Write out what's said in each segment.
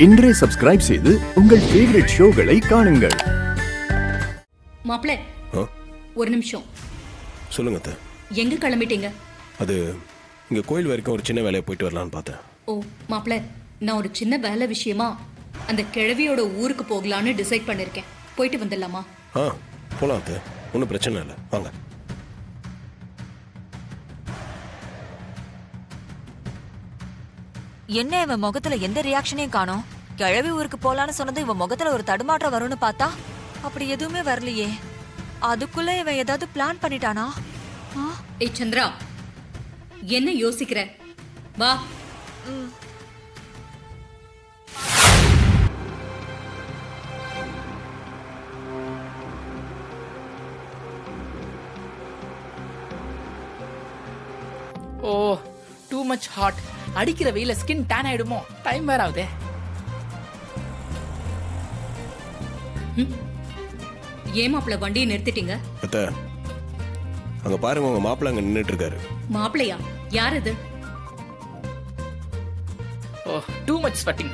இன்றே சப்ஸ்கிரைப் செய்து உங்கள் ஃபேவரட் ஷோகளை காணுங்கள். மாப்ளே, ஒரு நிமிஷம். சொல்லுங்க அத்தை. எங்க கிளம்பிட்டீங்க? அது இங்க கோயில் வரைக்கும் ஒரு சின்ன வேலையை போயிட்டு வரலான்னு பார்த்தேன். ஓ மாப்ளே, நான் ஒரு சின்ன வேலை விஷயமா அந்த கிழவியோட ஊருக்கு போகலான்னு டிசைட் பண்ணிருக்கேன். போயிட்டு வந்துடலாமா? போலாம் அத்தை, ஒன்றும் பிரச்சனை இல்லை, வாங்க. என்ன இவன் முகத்துல எந்த ரியாக்ஷனையும் காணோம்? கிழவி ஊருக்கு போலான்னு சொன்னது இவன் முகத்துல ஒரு தடுமாற்றம் வரும்னு பார்த்தா அப்படி எதுவுமே வரலையே. அதுக்குள்ள இவன் ஏதாவது பிளான் பண்ணிட்டானா? ஏய் சந்திரா, என்ன யோசிக்கிற? வா. ஓ, டூ மச் ஹாட். அடிக்கிற வெயில ஸ்கின் டேன் ஆயிடுமோ? டைம் வேற ஆகுதே. ஏன் மாப்பிள்ள வண்டியை நிறுத்திட்டீங்க? அத்தை, அங்க பாருங்க, உங்க மாப்பிள்ள அங்க நின்றுட்டு இருக்காரு. மாப்பிள்ளையா? யார் இது? ஓ, டூ மச் ஸ்வெட்டிங்.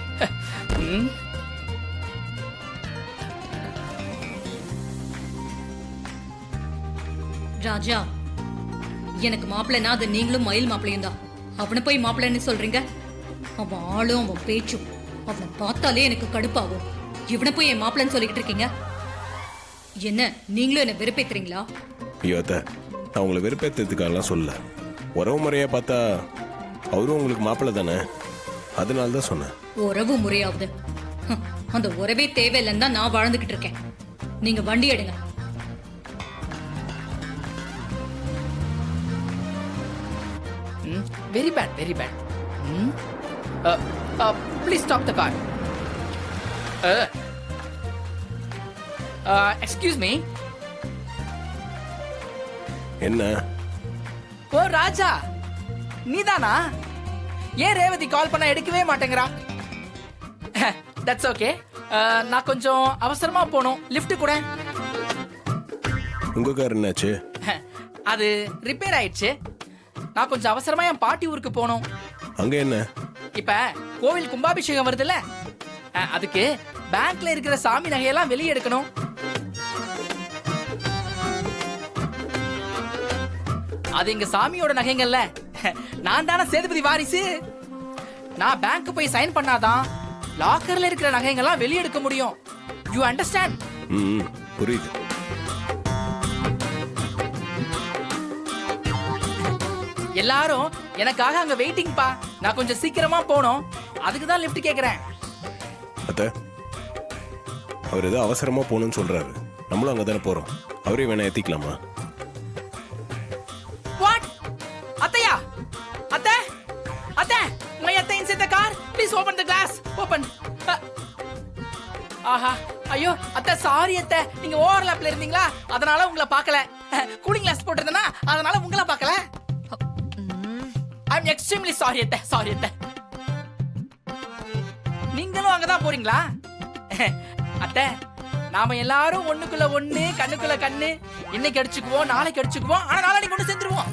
ராஜா, எனக்கு மாப்பிள்ளைனா அது நீங்களும் மயில் மாப்பிள்ளையும் தான். அவனை போய் மாப்பிள்ளைன்னு சொல்றீங்க? அவன் ஆளும் அவன் பேச்சும் அவனை பார்த்தாலே எனக்கு கடுப்பாகும். இவனை போய் என் மாப்பிள்ளைன்னு சொல்லிக்கிட்டு இருக்கீங்க. என்ன நீங்களும் என்ன வெறுப்பேத்துறீங்களா? ஐயோ அத்தை, நான் உங்களை வெறுப்பேற்றதுக்காகலாம் சொல்லல. உறவு முறையா பார்த்தா அவரும் உங்களுக்கு மாப்பிள்ளை தானே, அதனால தான் சொன்னேன். உறவு முறையாவது? அந்த உறவே தேவையில்லைன்னு தான் நான் வாழ்ந்துகிட்டு இருக்கேன். நீங்க வண்டி எடுங்க. Very bad, very bad. Please stop the car. Excuse me. என்ன? ஓ ராஜா, நீதானா? ஏன் ரேவதி கால் பண்ண எடுக்கவே மாட்டேங்கிறா? That's okay. நான் கொஞ்சம் அவசரமா போகணும். லிஃப்ட் கூட. உங்க கார் என்னாச்சு? அது ரிப்பேர் ஆயிடுச்சு. நான் கொஞ்சம் அவசரமா என் பாட்டி ஊருக்கு போகணும். அங்க என்ன? இப்ப கோவில் கும்பாபிஷேகம் வருதுல்ல, அதுக்கு பேங்க்ல இருக்கிற சாமி நகையெல்லாம் வெளியே எடுக்கணும். அது எங்க சாமியோட நகைங்கள்ல. நான் தானே சேதுபதி வாரிசு. நான் பேங்க் போய் சைன் பண்ணாதான் லாக்கர்ல இருக்கிற நகைங்கெல்லாம் வெளியே எடுக்க முடியும். You understand? புரியுது. எல்லாரும் எனக்காக அங்க வெயிட்டிங் பா. நான் கொஞ்சம் சீக்கிரமா போகணும், அதுக்கு தான் லிஃப்ட் கேக்குறேன். அத்தை, அவர் ஏதோ அவசரமா போகணும்னு சொல்றாரு. நம்மளும் அங்க தானே போறோம், அவரே வேணா ஏத்திக்கலாமா? வாட்? அத்தையா? அத்தை, அத்தை, மை அத்தை inside the car. Please open the glass. Open. ஆஹா, ஐயோ அத்தை, சாரி அத்தை. நீங்க ஓவர்லாப்ல இருந்தீங்களா, அதனால உங்களை பார்க்கல. கூலிங் கிளாஸ் போட்டிருந்தேனா, அதனால உங்களை பார்க்கல. I'm extremely sorry அத்தை, sorry அத்தை. நீங்களும் அங்கதான் போறீங்களா? அத்தை, நாம எல்லாரும் ஒண்ணுக்குள்ள ஒண்ணு கண்ணுக்குள்ள கண்ணு. இன்னைக்கு அடிச்சுக்குவோம், நாளைக்கு அடிச்சுக்குவோம், ஆனா நாளைக்கு ஒண்ணு சேர்ந்துருவோம்.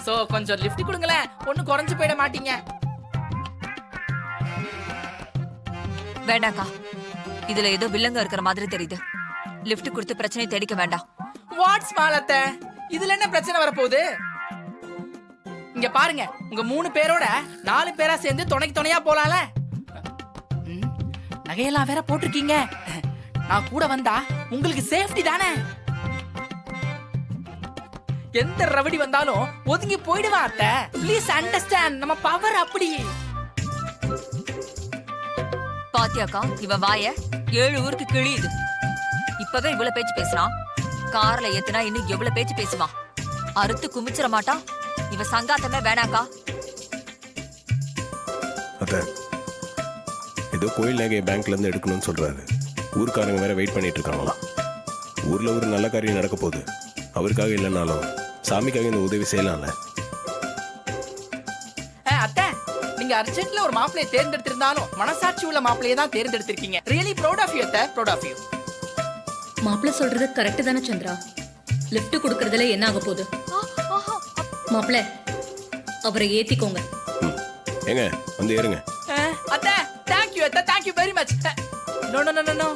சோ கொஞ்சம் லிஃப்ட் கொடுங்களேன், ஒண்ணு குறைஞ்சு போயிட மாட்டீங்க. வேண்டாக்கா, இதுல ஏதோ வில்லங்க இருக்கிற மாதிரி தெரியுது. லிஃப்ட் கொடுத்து பிரச்சனை தேடிக்க வேண்டாம். வாட் ஸ்மால் அத்தை, இதுல என்ன பிரச்சனை வரப்போகுது? இங்க பாருங்க, உங்க 3 பேரோட 4 பேரா சேர்ந்து துணையா போலாம்ல. நகையெல்லாம் வேற போட்டிருக்கீங்க. நான் கூட வந்தா உங்களுக்கு சேஃப்டி தானே. எந்த ரவடி வந்தாலும் ஒதுங்கி போயிடுவா அத்தை. ப்ளீஸ் அண்டர்ஸ்டாண்ட், நம்ம பவர் அப்படி. பாத்தியாக்கா, இவன் வாய 7 ஊருக்கு கிழியுது. இப்பவே இவ்வளவு பேச்சு பேசுறான். கார்ல ஏத்துனா இன்னும் எவ்வளவு பேச்சு பேசுவான். அறுத்து குமிச்சிட மாட்டான். இவ சங்காத்தமே வேணாக்கா. அத்தை, ஏதோ கோயில் நகையை பேங்க்ல இருந்து எடுக்கணும்னு சொல்றாரு. ஊருக்காரங்க வேற வெயிட் பண்ணிட்டு இருக்காங்களாம். ஊர்ல ஒரு நல்ல காரியம் நடக்க போகுது. அவருக்காக இல்லைனாலும் சாமிக்காக இந்த உதவி செய்யலாம்ல. அத்தை, நீங்க அர்ஜென்ட்ல ஒரு மாப்பிளையை தேர்ந்தெடுத்திருந்தாலும் மனசாட்சி உள்ள மாப்பிளையை தான் தேர்ந்தெடுத்திருக்கீங்க. ரியலி ப்ரௌட் ஆஃப் யூ அத்தை, ப்ரௌட் ஆஃப் யூ. மாப்பிள்ள சொல்றது கரெக்ட் தானே சந்திரா? லிஃப்ட் கொடுக்கறதுல என்ன ஆக போகுது? மாப்பிள்ள, அவரை ஏத்திக்கோங்க. ஏங்க வந்து ஏறுங்க. அத்தை, தேங்க் யூ அத்தை, thank you very much. No no no no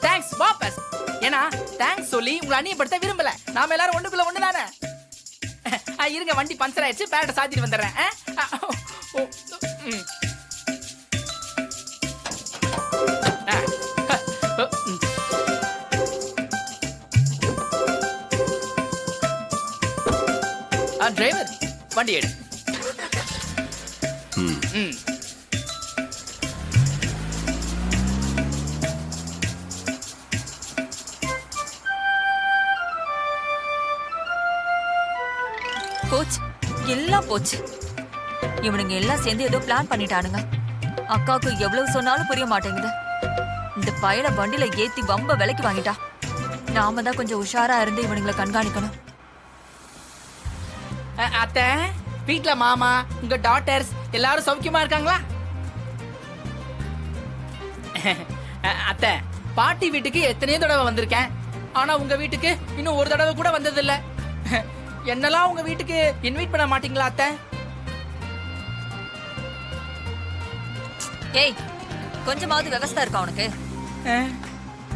thanks வாபஸ். ஏன்னா தேங்க்ஸ் சொல்லி உங்களை அந்நியப்படுத்த விரும்பல. நாம எல்லாரும் ஒண்ணுக்குள்ள ஒண்ணு தானே. இருங்க, வண்டி பஞ்சர் ஆயிடுச்சு, பேரட்டை சாத்திட்டு வந்துடுறேன். டிரைவர் வண்டி எடு. ம். போச்சு, எல்லாம் போச்சு. இவனுங்க எல்லாம் சேர்ந்து ஏதோ பிளான் பண்ணிட்டானுங்க. அக்காவுக்கு எவ்வளவு சொன்னாலும் புரிய மாட்டேங்குது. இந்த பயல வண்டியில ஏத்தி வம்ப விலைக்கு வாங்கிட்டா. நாம தான் கொஞ்சம் உஷாரா இருந்து இவனுங்களை கண்காணிக்கணும். அத்தை, வீட்ல மாமா, உங்க டாட்டர்ஸ் எல்லாரும் சௌக்கியமா இருக்காங்களா? அத்தை, பாட்டி வீட்டுக்கு எத்தனையோ தடவை வந்திருக்கேன். ஆனா உங்க வீட்டுக்கு இன்னும் ஒரு தடவை கூட வந்ததில்ல. என்னெல்லாம் உங்க வீட்டுக்கு இன்வைட் பண்ண மாட்டீங்களா அத்தை? ஏய், கொஞ்சமாவது விவசாயம் இருக்கா உனக்கு?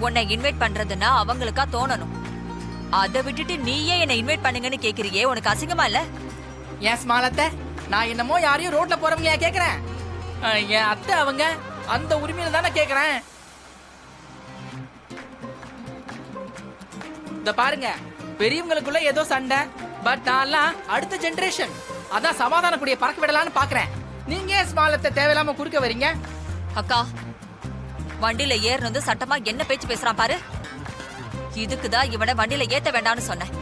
உன்னை இன்வைட் பண்றதுன்னா அவங்களுக்கா தோணணும். அதை விட்டுட்டு நீயே என்னை இன்வைட் பண்ணுங்கன்னு கேக்குறியே, உனக்கு அசிங்கமா இல்ல? ஏன் ஸ்மாலத்தை, நான் என்னமோ யாரையும் ரோட்ல போறவங்களையா கேக்குறேன்? என் அத்தை அவங்க அந்த உரிமையில தானே கேக்குறேன். இந்த பாருங்க, பெரியவங்களுக்குள்ள ஏதோ சண்டை. பட் நான்லாம் அடுத்த ஜெனரேஷன், அதான் சமாதான கூடிய பறக்க விடலான்னு பாக்குறேன். நீங்க ஏன் ஸ்மாலத்தை தேவையில்லாம குறுக்க வரீங்க? அக்கா, வண்டியில ஏறினது சட்டமா என்ன பேச்சு பேசுறான் பாரு. இதுக்குதான் இவனை வண்டியில ஏத்த வேண்டாம்னு சொன்னேன்.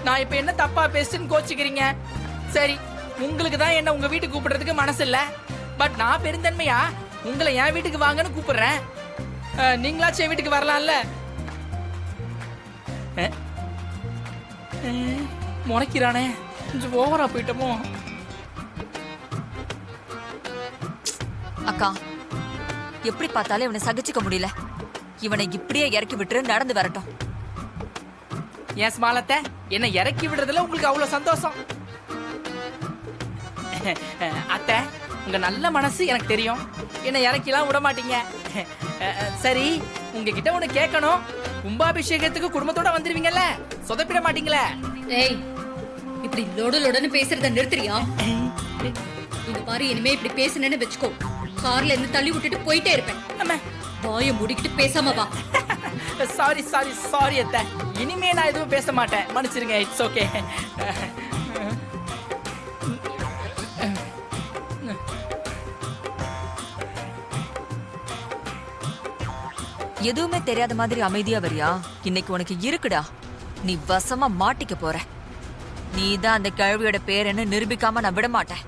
நான் இப்ப என்ன தப்பா பேசுன்னு கோச்சிக்கிறீங்க? சரி, உங்களுக்கு தான் என்ன உங்க வீட்டுக்கு கூப்பிடுறதுக்கு மனசு இல்ல. பட் நான் பெருந்தன்மையா உங்களை என் வீட்டுக்கு வாங்கன்னு கூப்பிடுறேன். நீங்களாச்சும் என் வீட்டுக்கு வரலாம்ல? முறைக்கிறானே, கொஞ்சம் ஓவரா போயிட்டோமோ? அக்கா, எப்படி பார்த்தாலும் இவனை சகிச்சுக்க முடியல. இவனை இப்படியே இறக்கி விட்டு நடந்து வரட்டும். ஏன் ஸ்மாலத்தை, என்ன இறக்கி விடுறதுல உங்களுக்கு அவ்வளவு சந்தோஷம்? அத்தை, உங்க நல்ல மனசு எனக்கு தெரியும். என்ன இறக்கிலாம் விட மாட்டீங்க. சரி, உங்ககிட்ட ஒண்ணு கேட்கணும். கும்பாபிஷேகத்துக்கு குடும்பத்தோட வந்துருவீங்கல்ல, சொதப்பிட மாட்டீங்களே? ஏய், இப்படி லொடு லொடன்னு பேசுறத நிறுத்துறியா? இங்க பாரு, இனிமே இப்படி பேசுனேன்னு வெச்சுக்கோ, கார்ல இருந்து தள்ளி விட்டுட்டு போயிட்டே இருப்பேன். வாயை மூடிக்கிட்டு பேசாம வா. சாரி சாரி சாரி அத்தை, இனிமே நான் எதுவும் பேச மாட்டேன், மன்னிச்சிருங்க. It's okay. எதுவுமே தெரியாத மாதிரி அமைதியா வரியா? இன்னைக்கு உனக்கு இருக்குடா, நீ வசமா மாட்டிக்க போற. நீதான் அந்த கிழவியோட பேர் என்ன நிரூபிக்காம நான் விட மாட்டேன்.